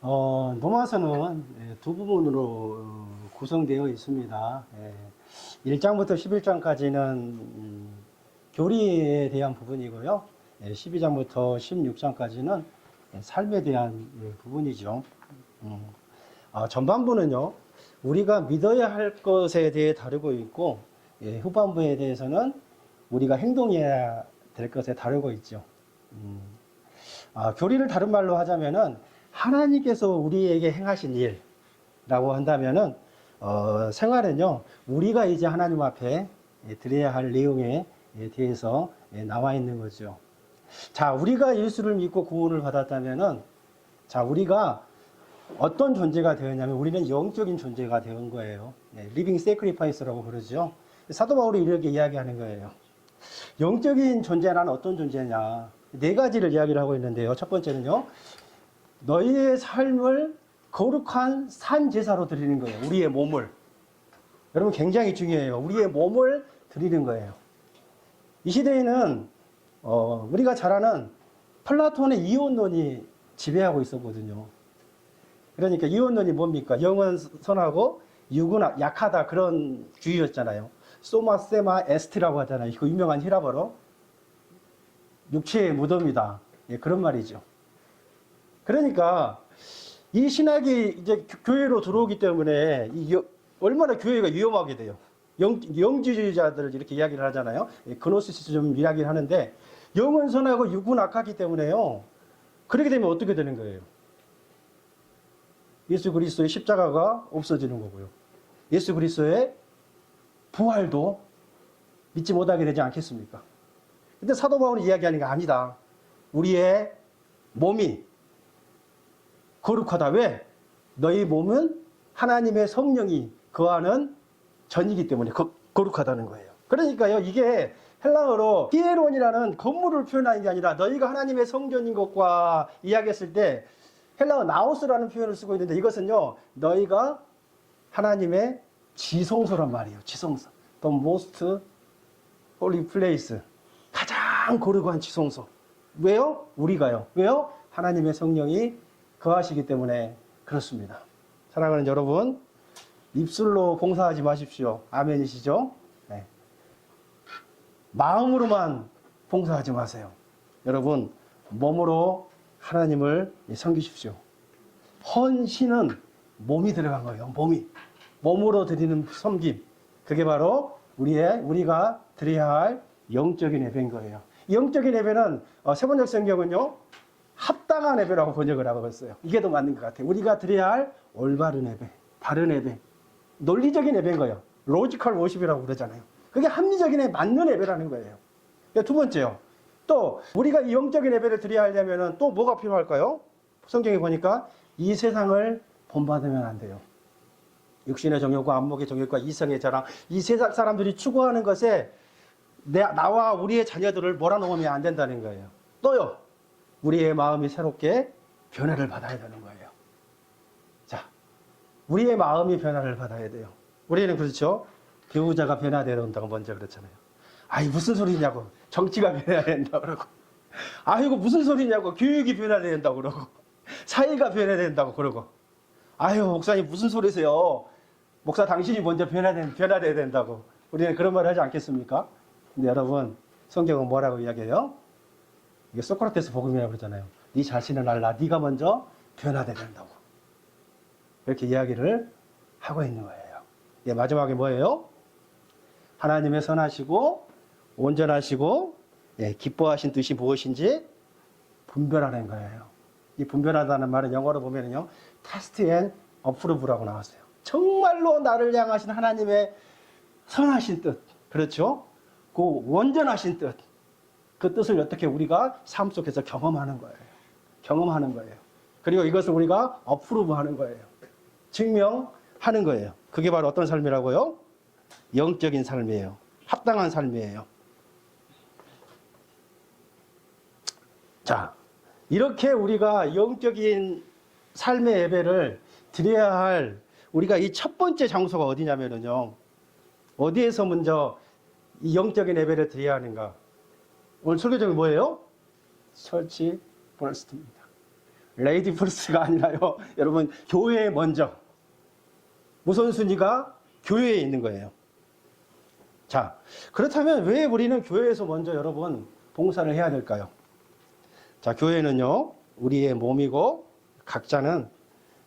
노마서는 두 부분으로 구성되어 있습니다. 1장부터 11장까지는 교리에 대한 부분이고요. 12장부터 16장까지는 삶에 대한 부분이죠. 전반부는요, 우리가 믿어야 할 것에 대해 다루고 있고, 후반부에 대해서는 우리가 행동해야 될 것에 다루고 있죠. 교리를 다른 말로 하자면은 하나님께서 우리에게 행하신 일이라고 한다면은 생활은요, 우리가 이제 하나님 앞에 드려야 할 내용에 대해서 나와 있는 거죠. 자, 우리가 예수를 믿고 구원을 받았다면은, 자, 우리가 어떤 존재가 되었냐면 우리는 영적인 존재가 된 거예요. 리빙 세크리파이스라고 부르죠. 사도 바울이 이렇게 이야기하는 거예요. 영적인 존재란 어떤 존재냐? 네 가지를 이야기를 하고 있는데요. 첫 번째는요, 너희의 삶을 거룩한 산 제사로 드리는 거예요. 우리의 몸을. 여러분 굉장히 중요해요. 우리의 몸을 드리는 거예요. 이 시대에는 우리가 잘 아는 플라톤의 이혼론이 지배하고 있었거든요. 그러니까 이혼론이 뭡니까? 영은 선하고 육은 약하다, 그런 주의였잖아요. 소마 세마 에스트라고 하잖아요. 그 유명한 히라버로 육체의 무덤이다, 그런 말이죠. 그러니까 이 신학이 이제 교회로 들어오기 때문에 얼마나 교회가 위험하게 돼요. 영지주의자들 이렇게 이야기를 하잖아요. 그노시스즘 이야기를 하는데, 영은 선하고 육은 악하기 때문에요. 그렇게 되면 어떻게 되는 거예요? 예수 그리스도의 십자가가 없어지는 거고요. 예수 그리스도의 부활도 믿지 못하게 되지 않겠습니까? 근데 사도 바울이 이야기하는 게 아니다. 우리의 몸이 거룩하다. 왜? 너희 몸은 하나님의 성령이 거하는 전이기 때문에 거룩하다는 거예요. 그러니까요, 이게 헬라어로 히에론이라는 건물을 표현하는 게 아니라 너희가 하나님의 성전인 것과 이야기했을 때 헬라어 나오스라는 표현을 쓰고 있는데, 이것은요, 너희가 하나님의 지성소란 말이에요. 지성소. The most holy place. 가장 거룩한 지성소. 왜요? 우리가요. 왜요? 하나님의 성령이 거하시기 때문에 그렇습니다. 사랑하는 여러분, 입술로 봉사하지 마십시오. 아멘이시죠? 네. 마음으로만 봉사하지 마세요. 여러분, 몸으로 하나님을 섬기십시오. 헌신은 몸이 들어간 거예요. 몸으로 드리는 섬김. 그게 바로 우리가 드려야 할 영적인 예배인 거예요. 영적인 예배는 세번역 성경은요, 합당한 예배라고 번역을 하고 있어요. 이게 더 맞는 것 같아요. 우리가 드려야 할 올바른 예배, 바른 예배, 논리적인 예배인 거예요. 로지컬 워십이라고 그러잖아요. 그게 합리적인 맞는 예배라는 거예요. 두 번째요, 또 우리가 이 영적인 예배를 드려야 하려면 또 뭐가 필요할까요? 성경에 보니까 이 세상을 본받으면 안 돼요. 육신의 정욕과 안목의 정욕과 이성의 자랑, 이 세상 사람들이 추구하는 것에 나와 우리의 자녀들을 몰아넣으면 안 된다는 거예요. 또요, 우리의 마음이 새롭게 변화를 받아야 되는 거예요. 자, 우리의 마음이 변화를 받아야 돼요. 우리는 그렇죠, 배우자가 변화되어야 된다고 먼저 그랬잖아요. 아이, 무슨 소리냐고. 정치가 변해야 된다고 그러고, 아이고 무슨 소리냐고. 교육이 변해야 된다고 그러고, 사회가 변해야 된다고 그러고, 아유 목사님 무슨 소리세요. 목사 당신이 먼저 변화돼야 된다고. 우리는 그런 말을 하지 않겠습니까? 근데 여러분, 성경은 뭐라고 이야기해요? 이게 소크라테스 복음이라고 그러잖아요. 네 자신을 알라. 네가 먼저 변화돼야 된다고. 이렇게 이야기를 하고 있는 거예요. 마지막에 뭐예요? 하나님의 선하시고 온전하시고 기뻐하신 뜻이 무엇인지 분별하는 거예요. 이 분별하다는 말은 영어로 보면요, test and approve라고 나왔어요. 정말로 나를 향하신 하나님의 선하신 뜻, 그렇죠? 그 온전하신 뜻, 그 뜻을 어떻게 우리가 삶 속에서 경험하는 거예요. 경험하는 거예요. 그리고 이것을 우리가 approve하는 거예요. 증명하는 거예요. 그게 바로 어떤 삶이라고요? 영적인 삶이에요. 합당한 삶이에요. 자, 이렇게 우리가 영적인 삶의 예배를 드려야 할 우리가 이 첫 번째 장소가 어디냐면요, 어디에서 먼저 이 영적인 예배를 드려야 하는가? 오늘 설교 제목이 뭐예요? 처치 퍼스트입니다. 레이디 퍼스트가 아니라요. 여러분, 교회 먼저. 우선순위가 교회에 있는 거예요. 자, 그렇다면 왜 우리는 교회에서 먼저 여러분 봉사를 해야 될까요? 자, 교회는요, 우리의 몸이고 각자는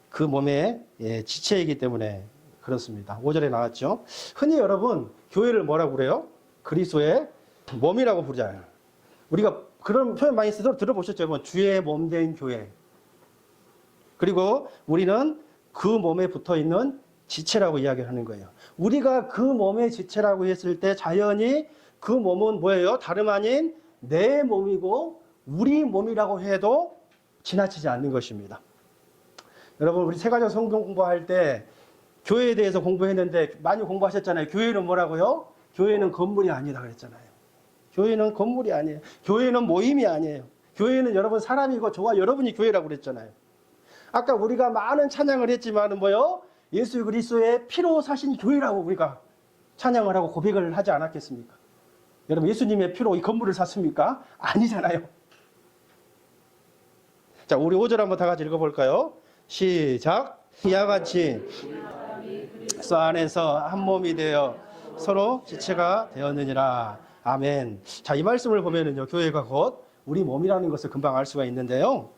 그 몸의 지체이기 때문에 그렇습니다. 5절에 나왔죠. 흔히 여러분, 교회를 뭐라고 그래요? 그리스도의 몸이라고 부르잖아요. 우리가 그런 표현 많이 들어보셨죠? 뭐 주의 몸 된 교회. 그리고 우리는 그 몸에 붙어 있는 지체라고 이야기하는 거예요. 우리가 그 몸의 지체라고 했을 때 자연히 그 몸은 뭐예요? 다름 아닌 내 몸이고 우리 몸이라고 해도 지나치지 않는 것입니다. 여러분, 우리 세가족 성경 공부할 때 교회에 대해서 공부했는데 많이 공부하셨잖아요. 교회는 뭐라고요? 교회는 건물이 아니다 그랬잖아요. 교회는 건물이 아니에요. 교회는 모임이 아니에요. 교회는 여러분 사람이고 저와 여러분이 교회라고 그랬잖아요. 아까 우리가 많은 찬양을 했지만은 뭐요? 예수 그리스도의 피로 사신 교회라고 우리가 찬양을 하고 고백을 하지 않았겠습니까? 여러분, 예수님의 피로 이 건물을 샀습니까? 아니잖아요. 자, 우리 5절 한번 다 같이 읽어볼까요? 시작. 이와 같이 그리스도 안에서 한 몸이 되어 서로 지체가 되었느니라. 아멘. 자, 이 말씀을 보면은요, 교회가 곧 우리 몸이라는 것을 금방 알 수가 있는데요.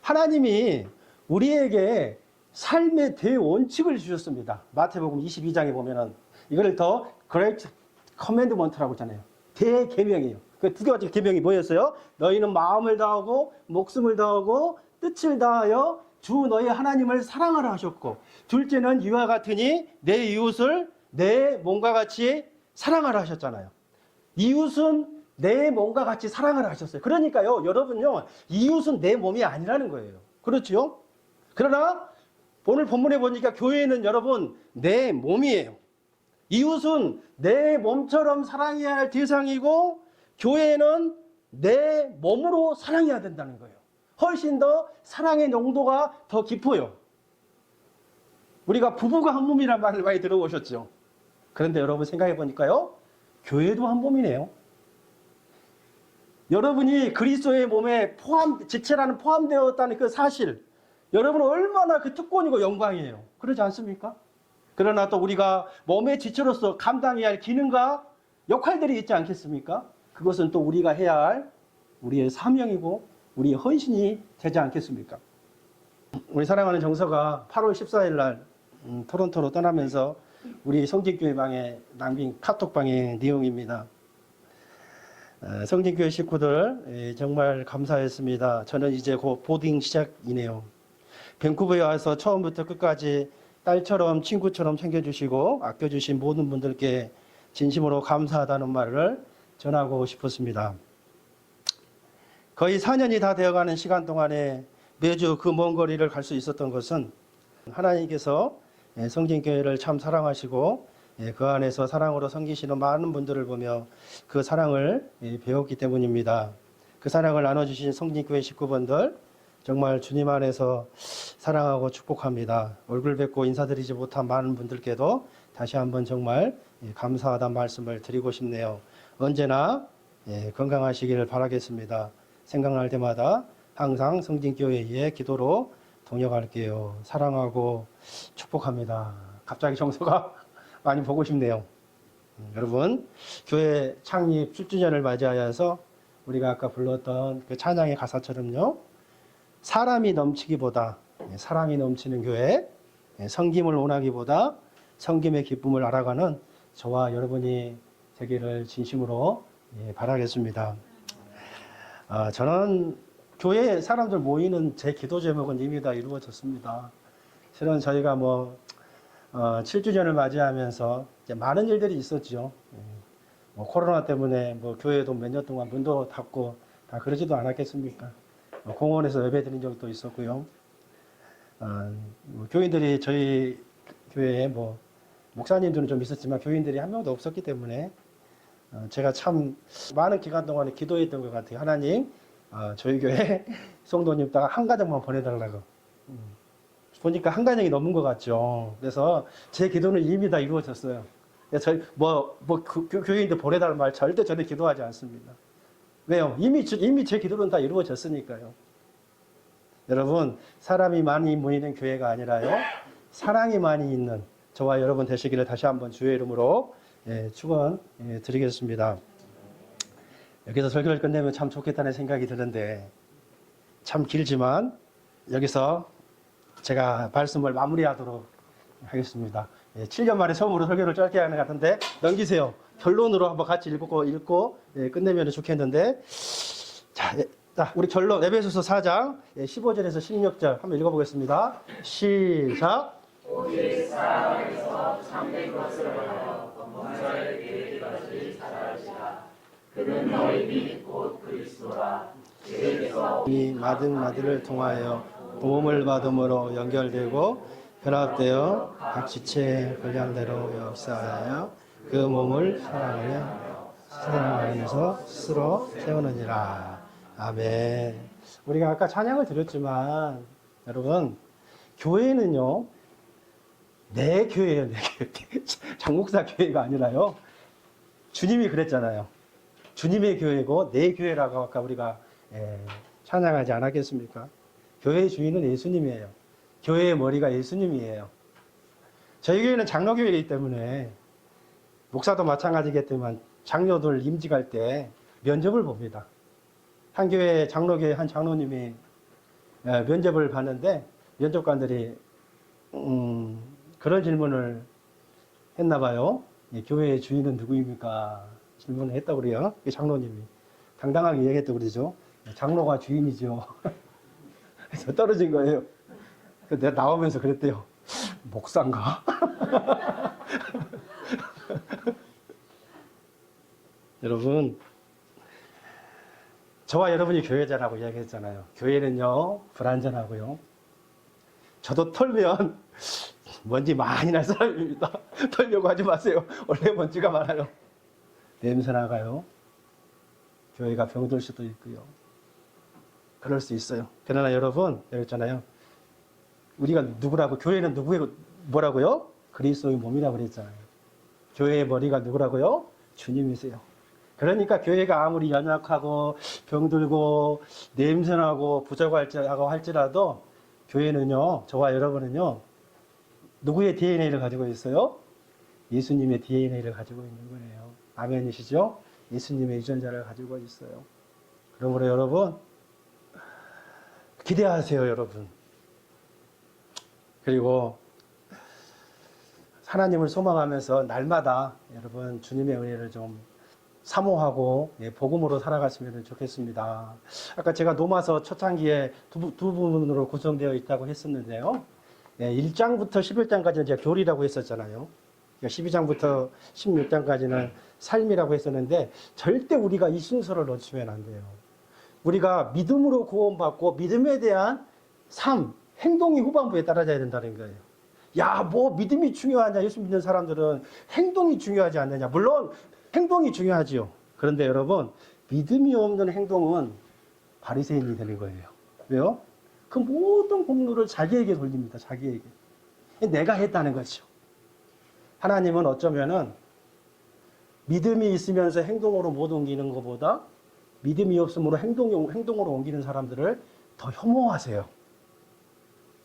하나님이 우리에게 삶의 대원칙을 주셨습니다. 마태복음 22장에 보면은 이걸 더 Great Commandment라고 하잖아요. 대계명이에요. 그 두 가지 계명이 뭐였어요? 너희는 마음을 다하고 목숨을 다하고 뜻을 다하여 주 너희 하나님을 사랑하라 하셨고, 둘째는 이와 같으니 내 이웃을 내 몸과 같이 사랑하라 하셨잖아요. 이웃은 내 몸과 같이 사랑하라 하셨어요. 그러니까요, 여러분요, 이웃은 내 몸이 아니라는 거예요. 그렇죠? 그러나 오늘 본문에 보니까 교회는 여러분 내 몸이에요. 이웃은 내 몸처럼 사랑해야 할 대상이고, 교회는 내 몸으로 사랑해야 된다는 거예요. 훨씬 더 사랑의 농도가 더 깊어요. 우리가 부부가 한 몸이라는 말을 많이 들어보셨죠? 그런데 여러분 생각해 보니까요, 교회도 한 몸이네요. 여러분이 그리스도의 몸에 지체라는 포함되었다는 그 사실, 여러분은 얼마나 그 특권이고 영광이에요. 그러지 않습니까? 그러나 또 우리가 몸의 지체로서 감당해야 할 기능과 역할들이 있지 않겠습니까? 그것은 또 우리가 해야 할 우리의 사명이고 우리의 헌신이 되지 않겠습니까? 우리 사랑하는 정서가 8월 14일 날 토론토로 떠나면서 우리 성진교회방에 남긴 카톡방의 내용입니다. 성진교회 식구들 정말 감사했습니다. 저는 이제 곧 보딩 시작이네요. 밴쿠버에 와서 처음부터 끝까지 딸처럼 친구처럼 챙겨주시고 아껴주신 모든 분들께 진심으로 감사하다는 말을 전하고 싶었습니다. 거의 4년이 다 되어가는 시간 동안에 매주 그 먼 거리를 갈 수 있었던 것은 하나님께서 성진교회를 참 사랑하시고 그 안에서 사랑으로 섬기시는 많은 분들을 보며 그 사랑을 배웠기 때문입니다. 그 사랑을 나눠주신 성진교회 식구분들 정말 주님 안에서 사랑하고 축복합니다. 얼굴 뵙고 인사드리지 못한 많은 분들께도 다시 한번 정말 감사하다는 말씀을 드리고 싶네요. 언제나 건강하시기를 바라겠습니다. 생각날 때마다 항상 성진교회의 기도로 동역할게요. 사랑하고 축복합니다. 갑자기 정서가 많이 보고 싶네요. 여러분, 교회 창립 10주년을 맞이하여서 우리가 아까 불렀던 그 찬양의 가사처럼요, 사람이 넘치기보다 사랑이 넘치는 교회, 섬김을 원하기보다 섬김의 기쁨을 알아가는 저와 여러분이 되기를 진심으로 바라겠습니다. 저는 교회에 사람들 모이는 제 기도 제목은 이미 다 이루어졌습니다. 실은 저희가 7주년을 맞이하면서 이제 많은 일들이 있었죠. 코로나 때문에 교회도 몇 년 동안 문도 닫고 다 그러지도 않았겠습니까? 공원에서 예배 드린 적도 있었고요. 교인들이 저희 교회에 목사님들은 좀 있었지만 교인들이 한 명도 없었기 때문에 제가 참 많은 기간 동안에 기도했던 것 같아요. 하나님, 저희 교회 성도님 딱 한 가정만 보내달라고. 보니까 한 가정이 넘은 것 같죠. 그래서 제 기도는 이미 다 이루어졌어요. 저희 교인들 보내달라는 말 절대 저는 기도하지 않습니다. 왜요? 이미 제 기도는 다 이루어졌으니까요. 여러분, 사람이 많이 모이는 교회가 아니라요, 사랑이 많이 있는 저와 여러분 되시기를 다시 한번 주의 이름으로 축원 드리겠습니다. 여기서 설교를 끝내면 참 좋겠다는 생각이 드는데 참 길지만 여기서 제가 말씀을 마무리하도록 하겠습니다. 7년 만에 처음으로 설교를 짧게 하는 것 같은데 넘기세요. 결론으로 한번 같이 읽고 끝내면 좋겠는데, 자, 우리 결론 에베소서 4장 15절에서 16절 한번 읽어보겠습니다. 시작. 오직 사랑에서 참된 것을 하여 범사의 계획까지 잘하시라. 그는 너희 및 곧 그리스도라. 그에게서 이 마등마들을 통하여 도움을 받음으로 연결되고 결합되어 각 지체의 분량대로 역사하여 그 몸을 사랑하여 사랑 안에서 스스로 세우느니라. 아멘. 우리가 아까 찬양을 드렸지만 여러분, 교회는요, 내 교회예요, 내 교회. 장목사 교회가 아니라요, 주님이 그랬잖아요. 주님의 교회고 내 교회라고 아까 우리가 찬양하지 않았겠습니까? 교회의 주인은 예수님이에요. 교회의 머리가 예수님이에요. 저희 교회는 장로교회이기 때문에 목사도 마찬가지겠지만 장로들 임직할 때 면접을 봅니다. 한 교회 장로교회 한 장로님이 면접을 봤는데 면접관들이 그런 질문을 했나 봐요. 교회의 주인은 누구입니까? 질문을 했다고 그래요. 장로님이 당당하게 얘기했다고 그러죠. 장로가 주인이죠. 그래서 떨어진 거예요. 내가 나오면서 그랬대요. 목사인가? 여러분, 저와 여러분이 교회자라고 이야기했잖아요. 교회는요, 불완전하고요. 저도 털면 먼지 많이 날 사람입니다. 털려고 하지 마세요. 원래 먼지가 많아요. 냄새 나가요. 교회가 병들 수도 있고요. 그럴 수 있어요. 그러나 여러분, 그랬잖아요. 우리가 누구라고, 교회는 누구의 뭐라고요? 그리스도의 몸이라고 그랬잖아요. 교회의 머리가 누구라고요? 주님이세요. 그러니까 교회가 아무리 연약하고 병들고 냄새나고 부족하고 할지라도 교회는요, 저와 여러분은요, 누구의 DNA를 가지고 있어요? 예수님의 DNA를 가지고 있는 거예요. 아멘이시죠? 예수님의 유전자를 가지고 있어요. 그러므로 여러분, 기대하세요, 여러분. 그리고 하나님을 소망하면서 날마다 여러분 주님의 은혜를 좀 사모하고 복음으로 살아갔으면 좋겠습니다. 아까 제가 노마서 초창기에 두 부분으로 구성되어 있다고 했었는데요. 1장부터 11장까지는 제가 교리라고 했었잖아요. 12장부터 16장까지는 삶이라고 했었는데 절대 우리가 이 순서를 놓치면 안 돼요. 우리가 믿음으로 구원받고 믿음에 대한 삶, 행동이 후반부에 따라져야 된다는 거예요. 야, 뭐 믿음이 중요하냐? 예수 믿는 사람들은 행동이 중요하지 않느냐? 물론 행동이 중요하지요. 그런데 여러분, 믿음이 없는 행동은 바리새인이 되는 거예요. 왜요? 그 모든 공로를 자기에게 돌립니다. 자기에게. 내가 했다는 거죠. 하나님은 어쩌면은 믿음이 있으면서 행동으로 못 옮기는 것보다 믿음이 없으므로 행동으로 옮기는 사람들을 더 혐오하세요.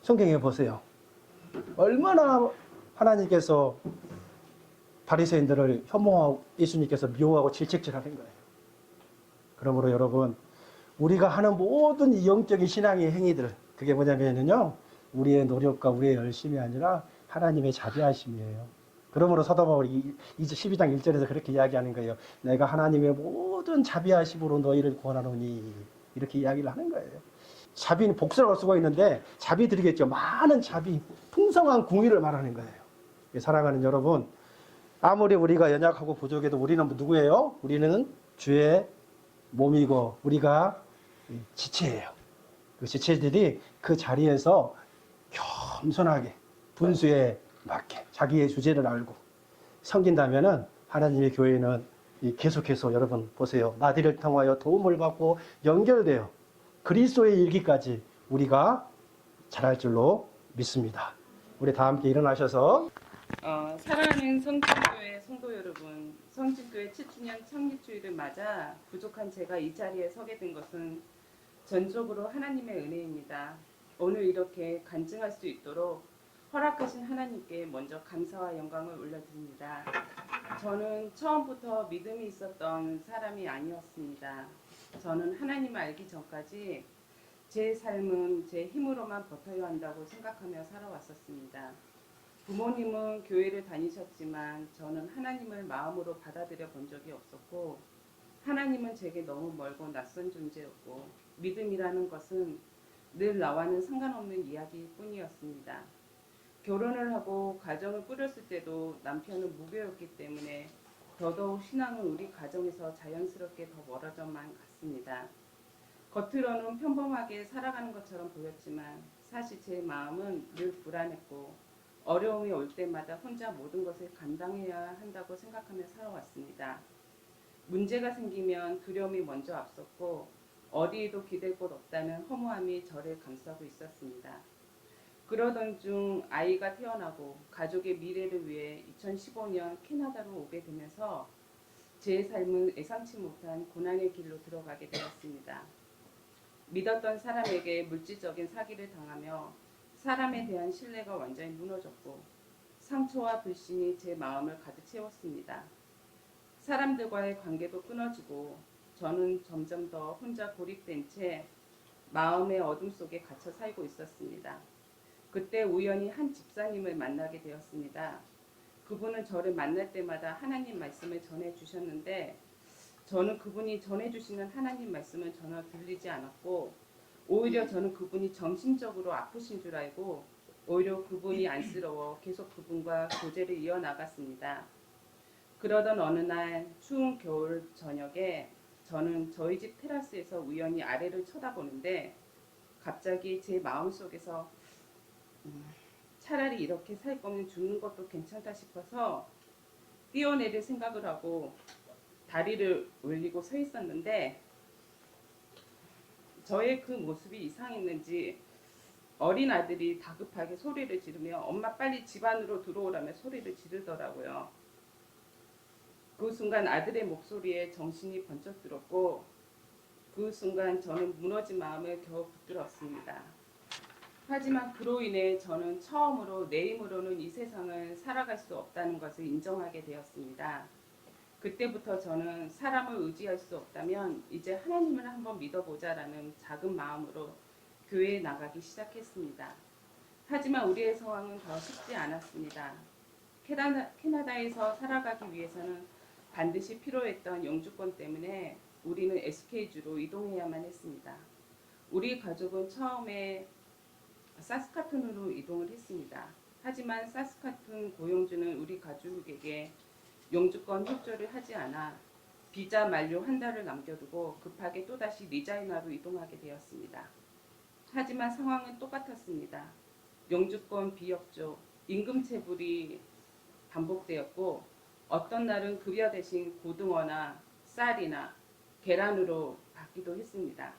성경에 보세요. 얼마나 하나님께서 바리새인들을 혐오하고 예수님께서 미워하고 질책질하는 거예요. 그러므로 여러분, 우리가 하는 모든 이 영적인 신앙의 행위들, 그게 뭐냐면요, 우리의 노력과 우리의 열심이 아니라 하나님의 자비하심이에요. 그러므로 사도 바울이 12장 1절에서 그렇게 이야기하는 거예요. 내가 하나님의 모든 자비하심으로 너희를 구원하노니, 이렇게 이야기를 하는 거예요. 자비는 복수라고 쓰고 있는데 자비 드리겠죠. 많은 자비, 풍성한 궁의를 말하는 거예요. 사랑하는 여러분, 아무리 우리가 연약하고 부족해도 우리는 누구예요? 우리는 주의 몸이고 우리가 지체예요. 그 지체들이 그 자리에서 겸손하게 분수에 맞게 자기의 주제를 알고 섬긴다면은 하나님의 교회는 계속해서 여러분 보세요. 나디를 통하여 도움을 받고 연결돼요. 그리스도의 일기까지 우리가 잘할 줄로 믿습니다. 우리 다 함께 일어나셔서 사랑하는 성진교회 성도 여러분, 성진교회 7주년 창립주일을 맞아 부족한 제가 이 자리에 서게 된 것은 전적으로 하나님의 은혜입니다. 오늘 이렇게 간증할 수 있도록 허락하신 하나님께 먼저 감사와 영광을 올려드립니다. 저는 처음부터 믿음이 있었던 사람이 아니었습니다. 저는 하나님을 알기 전까지 제 삶은 제 힘으로만 버텨야 한다고 생각하며 살아왔었습니다. 부모님은 교회를 다니셨지만 저는 하나님을 마음으로 받아들여 본 적이 없었고, 하나님은 제게 너무 멀고 낯선 존재였고, 믿음이라는 것은 늘 나와는 상관없는 이야기일 뿐이었습니다. 결혼을 하고 가정을 꾸렸을 때도 남편은 무교였기 때문에 더더욱 신앙은 우리 가정에서 자연스럽게 더 멀어져만 갔습니다. 겉으로는 평범하게 살아가는 것처럼 보였지만 사실 제 마음은 늘 불안했고, 어려움이 올 때마다 혼자 모든 것을 감당해야 한다고 생각하며 살아왔습니다. 문제가 생기면 두려움이 먼저 앞섰고, 어디에도 기댈 곳 없다는 허무함이 저를 감싸고 있었습니다. 그러던 중 아이가 태어나고 가족의 미래를 위해 2015년 캐나다로 오게 되면서 제 삶은 예상치 못한 고난의 길로 들어가게 되었습니다. 믿었던 사람에게 물질적인 사기를 당하며 사람에 대한 신뢰가 완전히 무너졌고, 상처와 불신이 제 마음을 가득 채웠습니다. 사람들과의 관계도 끊어지고 저는 점점 더 혼자 고립된 채 마음의 어둠 속에 갇혀 살고 있었습니다. 그때 우연히 한 집사님을 만나게 되었습니다. 그분은 저를 만날 때마다 하나님 말씀을 전해주셨는데, 저는 그분이 전해주시는 하나님 말씀은 전혀 들리지 않았고, 오히려 저는 그분이 정신적으로 아프신 줄 알고 오히려 그분이 안쓰러워 계속 그분과 교제를 이어나갔습니다. 그러던 어느 날 추운 겨울 저녁에 저는 저희 집 테라스에서 우연히 아래를 쳐다보는데, 갑자기 제 마음속에서 차라리 이렇게 살 거면 죽는 것도 괜찮다 싶어서 뛰어내릴 생각을 하고 다리를 올리고 서 있었는데, 저의 그 모습이 이상했는지 어린 아들이 다급하게 소리를 지르며 엄마 빨리 집 안으로 들어오라며 소리를 지르더라고요. 그 순간 아들의 목소리에 정신이 번쩍 들었고, 그 순간 저는 무너진 마음을 겨우 붙들었습니다. 하지만 그로 인해 저는 처음으로 내 힘으로는 이 세상을 살아갈 수 없다는 것을 인정하게 되었습니다. 그때부터 저는 사람을 의지할 수 없다면 이제 하나님을 한번 믿어보자라는 작은 마음으로 교회에 나가기 시작했습니다. 하지만 우리의 상황은 더 쉽지 않았습니다. 캐나다에서 살아가기 위해서는 반드시 필요했던 영주권 때문에 우리는 SK주로 이동해야만 했습니다. 우리 가족은 처음에 사스카툰으로 이동을 했습니다. 하지만 사스카툰 고용주는 우리 가족에게 영주권 협조를 하지 않아 비자 만료 한 달을 남겨두고 급하게 또다시 리자이나로 이동하게 되었습니다. 하지만 상황은 똑같았습니다. 영주권 비협조, 임금 체불이 반복되었고, 어떤 날은 급여 대신 고등어나 쌀이나 계란으로 받기도 했습니다.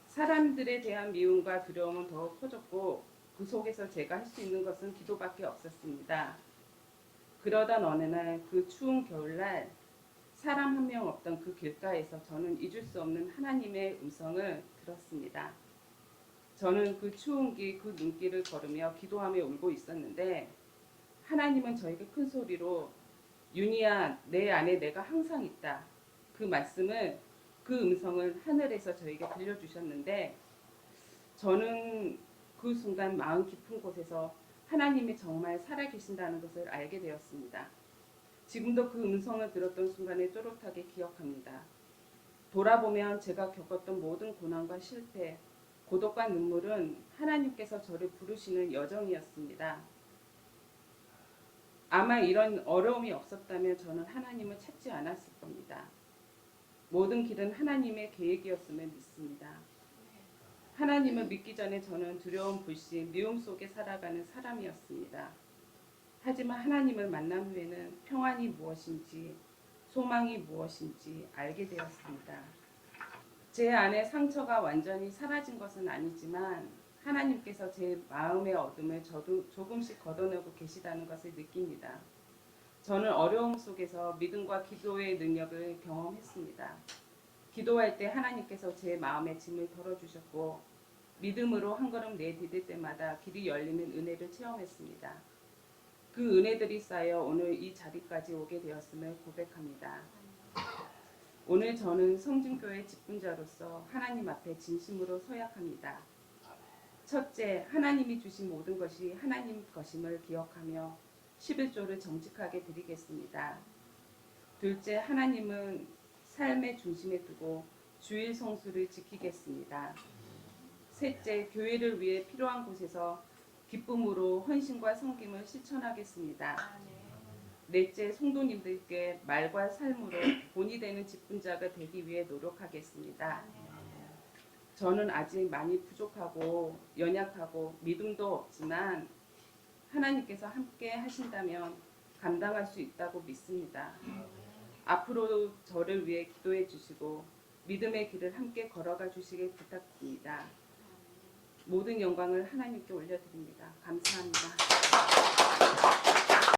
사람들에 대한 미움과 두려움은 더욱 커졌고, 그 속에서 제가 할 수 있는 것은 기도밖에 없었습니다. 그러던 어느 날 그 추운 겨울날 사람 한 명 없던 그 길가에서 저는 잊을 수 없는 하나님의 음성을 들었습니다. 저는 그 추운 길, 그 눈길을 걸으며 기도하며 울고 있었는데, 하나님은 저에게 큰 소리로 윤희야, 내 안에 내가 항상 있다. 그 말씀을, 그 음성을 하늘에서 저에게 들려주셨는데, 저는 그 순간 마음 깊은 곳에서 하나님이 정말 살아계신다는 것을 알게 되었습니다. 지금도 그 음성을 들었던 순간에 또렷하게 기억합니다. 돌아보면 제가 겪었던 모든 고난과 실패, 고독과 눈물은 하나님께서 저를 부르시는 여정이었습니다. 아마 이런 어려움이 없었다면 저는 하나님을 찾지 않았을 겁니다. 모든 길은 하나님의 계획이었음을 믿습니다. 하나님을 믿기 전에 저는 두려움, 불신, 미움 속에 살아가는 사람이었습니다. 하지만 하나님을 만난 후에는 평안이 무엇인지, 소망이 무엇인지 알게 되었습니다. 제 안에 상처가 완전히 사라진 것은 아니지만 하나님께서 제 마음의 어둠을 저도 조금씩 걷어내고 계시다는 것을 느낍니다. 저는 어려움 속에서 믿음과 기도의 능력을 경험했습니다. 기도할 때 하나님께서 제 마음의 짐을 덜어주셨고, 믿음으로 한 걸음 내디딜 때마다 길이 열리는 은혜를 체험했습니다. 그 은혜들이 쌓여 오늘 이 자리까지 오게 되었음을 고백합니다. 오늘 저는 성진교회 직분자로서 하나님 앞에 진심으로 서약합니다. 첫째, 하나님이 주신 모든 것이 하나님 것임을 기억하며 11조를 정직하게 드리겠습니다. 둘째, 하나님은 삶의 중심에 두고 주일 성수를 지키겠습니다. 셋째, 교회를 위해 필요한 곳에서 기쁨으로 헌신과 섬김을 실천하겠습니다. 넷째, 성도님들께 말과 삶으로 본이 되는 직분자가 되기 위해 노력하겠습니다. 저는 아직 많이 부족하고 연약하고 믿음도 없지만 하나님께서 함께 하신다면 감당할 수 있다고 믿습니다. 앞으로 저를 위해 기도해 주시고 믿음의 길을 함께 걸어가 주시길 부탁드립니다. 모든 영광을 하나님께 올려드립니다. 감사합니다.